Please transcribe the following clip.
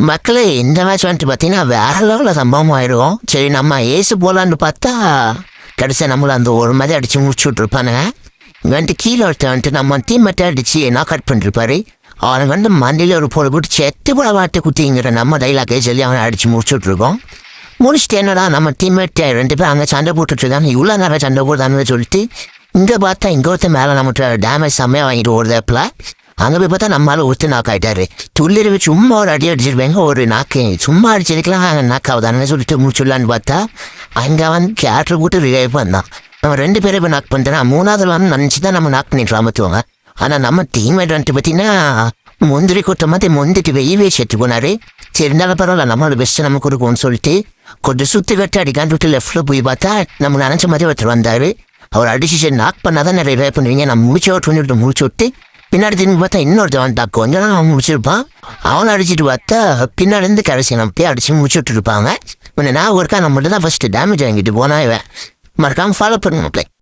மக்களே இந்த மேட்ச் வந்துட்டு பார்த்தீங்கன்னா வேற லெவலில் சம்பவம் ஆயிடும். சரி நம்ம ஏசு போலான்னு பார்த்தா கடைசியாக நம்மள அந்த ஒரு மாதிரி அடித்து முடிச்சு விட்ருப்பானுங்க. வந்துட்டு கீழே ஒருத்தர் வந்துட்டு நம்ம டீம்மேட்டை அடித்து என்ன கட் பண்ணிருப்பாரு. அவனுக்கு வந்து மண்டியில் ஒரு போல போட்டு செத்து போல வாட்டு குத்திங்கிற நம்ம டைலாக்கே சொல்லி அவனை அடித்து முடிச்சு விட்ருக்கோம். முடிச்சுட்டு என்னடா நம்ம டீம்மேட் 2 பேர் அங்கே சண்டை போட்டுட்ருக்காங்க, இவ்வளோ நேரம் சண்டை போடுதான்னு சொல்லிட்டு இங்கே பார்த்தா இங்கே ஒருத்தர் மேலே நம்மகிட்ட டேமேஜ் செம்மையாக வாங்கிட்டு ஓடுறப்பல அங்கே போய் பார்த்தா நம்மளால ஒருத்தர் நாக் ஆகிட்டாரு. துள்ளிருவி சும்மா ஒரு அடி அடிச்சிருப்பாங்க, ஒரு நாக்கு சும்மா அடிச்சிருக்கலாம் நாக் ஆகுதான்னு சொல்லிட்டு முடிச்சுடலான்னு பார்த்தா அங்கே வந்து கேரக்டர் போட்டு ரிவைவ் பண்ணான். நம்ம 2 பேரை இப்போ நாக் பண்ணிட்டேன். 3வது வந்து நினச்சி தான் நம்ம நாக் பண்ணிட்டு அமர்த்துவாங்க. ஆனால் நம்ம டீம்மேட் வந்துட்டு பார்த்தீங்கன்னா முந்திரி கொட்ட மாதிரி முந்திட்டு வெய்யவே செத்து போனார். சரி இருந்தாலும் பரவாயில்ல, நம்மளோட பெஸ்ட்டு நமக்கு இருக்கும்னு சொல்லிட்டு கொஞ்சம் சுற்றி கட்டி அடிக்கான்னு விட்டு லெஃப்ட்டில் போய் பார்த்தா நம்ம நினச்ச மாதிரி ஒருத்தர் வந்தார். அவர் அடிச்சு சரி நாக் பண்ணால் தான் நிறைய ரிவைவ் பண்ணுவீங்க. நம்ம முடிச்சு விட்டு முடிச்சு விட்டு பின்னாடி திரும்பி பார்த்தா இன்னொருத்தன் வந்துட்டா. கொஞ்சம் தான் அவன் முடிச்சிருப்பான். அவனை அடிச்சுட்டு பார்த்தா பின்னாடி இருந்து கடைசி நம்ம போய் அடிச்சு முடிச்சு விட்டுருப்பாங்க. நான் ஒருக்கா நம்மள்ட்ட தான் ஃபஸ்ட்டு டேமேஜ் வாங்கிட்டு போனா இவன். மறக்காமல் ஃபாலோ பண்ணுவோம்.